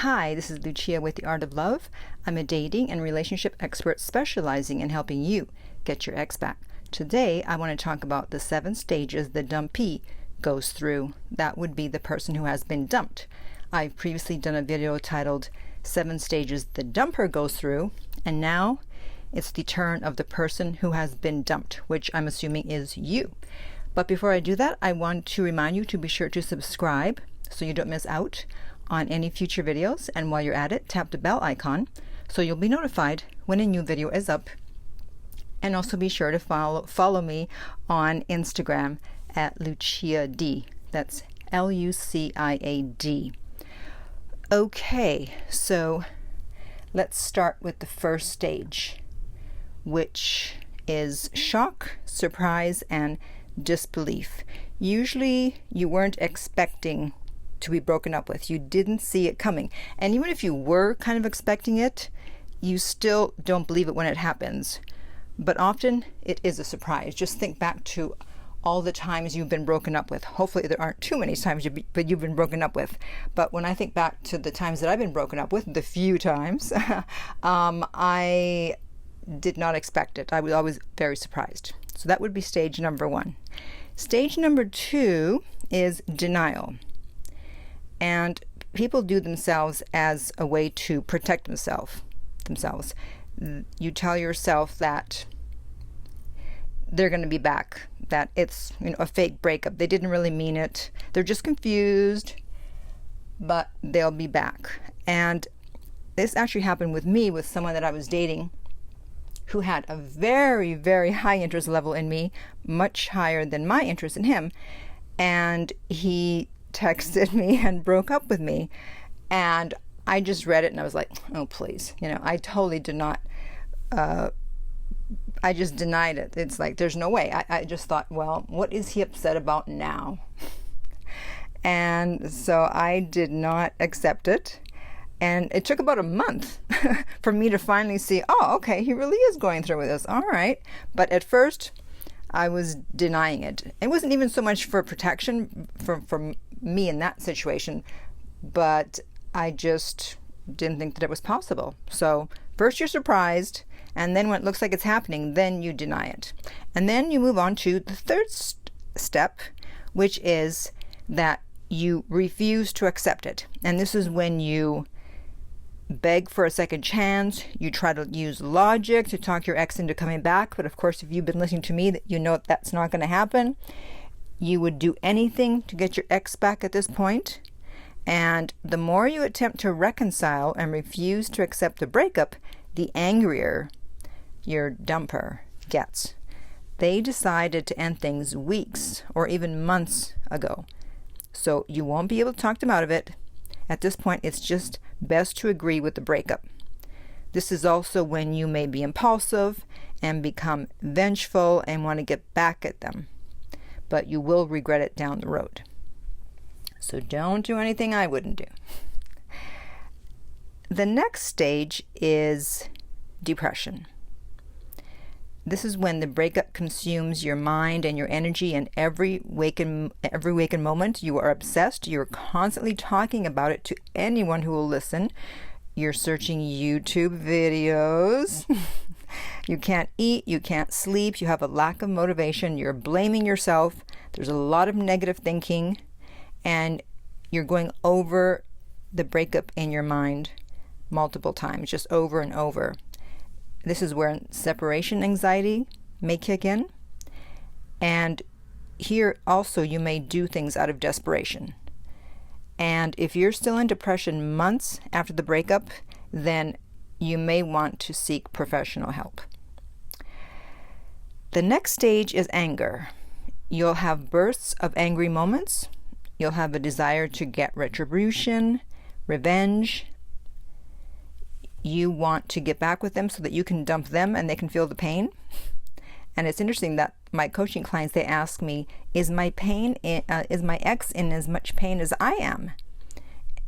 Hi, this is Lucia with The Art of Love. I'm a dating and relationship expert specializing in helping you get your ex back. Today, I want to talk about the 7 stages the dumpee goes through. That would be the person who has been dumped. I've previously done a video titled 7 Stages the Dumper Goes Through, and now it's the turn of the person who has been dumped, which I'm assuming is you. But before I do that, I want to remind you to be sure to subscribe so you don't miss out on any future videos, and while you're at it, tap the bell icon so you'll be notified when a new video is up. And also be sure to follow me on Instagram at LuciaD. That's Luciad. Okay, so let's start with the first stage, which is shock, surprise, and disbelief. Usually you weren't expecting to be broken up with. You didn't see it coming. And even if you were kind of expecting it, you still don't believe it when it happens. But often it is a surprise. Just think back to all the times you've been broken up with. Hopefully there aren't too many times you've been broken up with. But when I think back to the times that I've been broken up with, the few times, I did not expect it. I was always very surprised. So that would be stage number 1. Stage number 2 is denial. And people do themselves as a way to protect themselves. You tell yourself that they're going to be back, that it's a fake breakup. They didn't really mean it. They're just confused, but they'll be back. And this actually happened with me, with someone that I was dating who had a very, very high interest level in me, much higher than my interest in him. And he texted me and broke up with me, and I just read it and I was like, oh please, I totally did not I just denied it. It's like, there's no way. I just thought, well, what is he upset about now? And so I did not accept it, and it took about a month for me to finally see, oh, okay, he really is going through with this. All right. But at first I was denying it. It wasn't even so much for protection from me in that situation, but I just didn't think that it was possible. So first you're surprised, and then when it looks like it's happening, then you deny it. And then you move on to the third step, which is that you refuse to accept it. And this is when you beg for a second chance. You try to use logic to talk your ex into coming back. But of course, if you've been listening to me, you know that's not going to happen. You would do anything to get your ex back at this point. And the more you attempt to reconcile and refuse to accept the breakup, the angrier your dumper gets. They decided to end things weeks or even months ago. So you won't be able to talk them out of it. At this point, it's just best to agree with the breakup. This is also when you may be impulsive and become vengeful and want to get back at them. But you will regret it down the road. So don't do anything I wouldn't do. The next stage is depression. This is when the breakup consumes your mind and your energy, and every waking moment you are obsessed. You're constantly talking about it to anyone who will listen. You're searching YouTube videos. You can't eat, you can't sleep, you have a lack of motivation, you're blaming yourself, there's a lot of negative thinking, and you're going over the breakup in your mind multiple times, just over and over. This is where separation anxiety may kick in. And here also you may do things out of desperation. And if you're still in depression months after the breakup, then you may want to seek professional help. The next stage is anger. You'll have bursts of angry moments. You'll have a desire to get retribution, revenge. You want to get back with them so that you can dump them and they can feel the pain. And it's interesting that my coaching clients, they ask me, is my ex in as much pain as I am?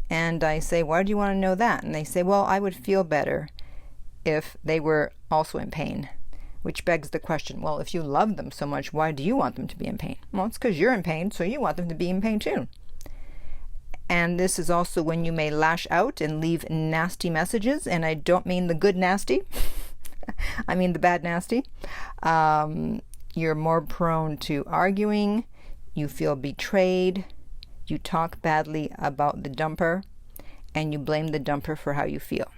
And I say, why do you want to know that? And they say, well, I would feel better if they were also in pain. Which begs the question, well, if you love them so much, why do you want them to be in pain? Well, it's because you're in pain, so you want them to be in pain too. And this is also when you may lash out and leave nasty messages. And I don't mean the good nasty. I mean the bad nasty. You're more prone to arguing. You feel betrayed. You talk badly about the dumper. And you blame the dumper for how you feel.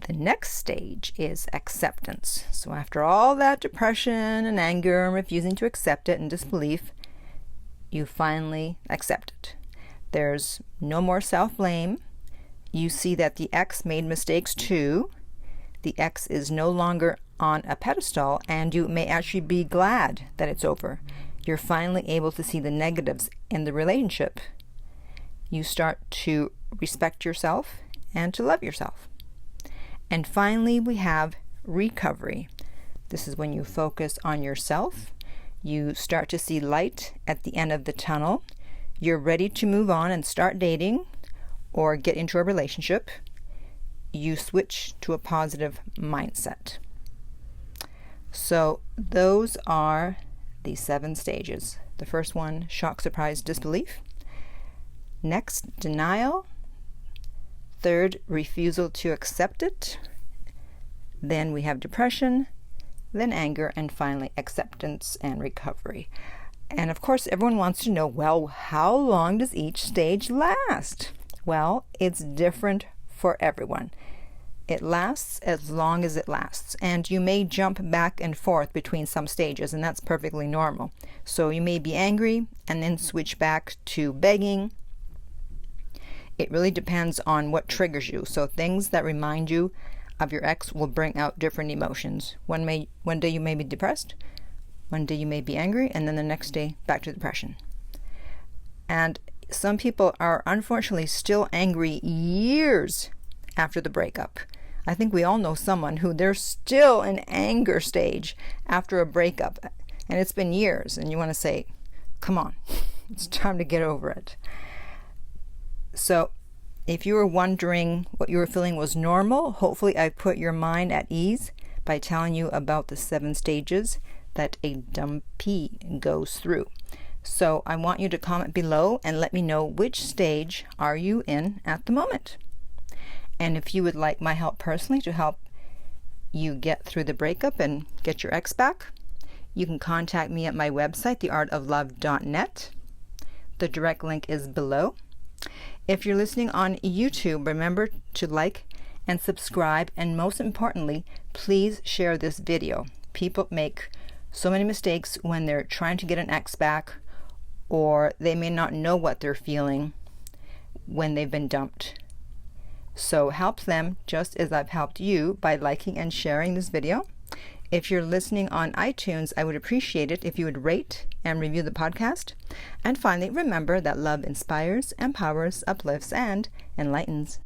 The next stage is acceptance. So after all that depression and anger and refusing to accept it and disbelief, you finally accept it. There's no more self-blame. You see that the ex made mistakes too. The ex is no longer on a pedestal, and you may actually be glad that it's over. You're finally able to see the negatives in the relationship. You start to respect yourself and to love yourself. And finally, we have recovery. This is when you focus on yourself. You start to see light at the end of the tunnel. You're ready to move on and start dating or get into a relationship. You switch to a positive mindset. So those are the 7 stages. The first one, shock, surprise, disbelief. Next, denial. Third, refusal to accept it. Then we have depression, then anger, and finally acceptance and recovery. And of course, everyone wants to know, well, how long does each stage last? Well, it's different for everyone. It lasts as long as it lasts, and you may jump back and forth between some stages, and that's perfectly normal. So you may be angry and then switch back to begging. It really depends on what triggers you. So things that remind you of your ex will bring out different emotions. One day you may be depressed, one day you may be angry, and then the next day back to depression. And some people are unfortunately still angry years after the breakup. I think we all know someone who they're still in anger stage after a breakup, and it's been years, and you want to say, come on, it's time to get over it. So if you were wondering what you were feeling was normal, hopefully I put your mind at ease by telling you about the 7 stages that a dumpee goes through. So I want you to comment below and let me know which stage are you in at the moment. And if you would like my help personally to help you get through the breakup and get your ex back, you can contact me at my website, theartoflove.net. The direct link is below. If you're listening on YouTube, remember to like and subscribe, and most importantly, please share this video. People make so many mistakes when they're trying to get an ex back, or they may not know what they're feeling when they've been dumped. So help them just as I've helped you by liking and sharing this video. If you're listening on iTunes, I would appreciate it if you would rate and review the podcast. And finally, remember that love inspires, empowers, uplifts, and enlightens.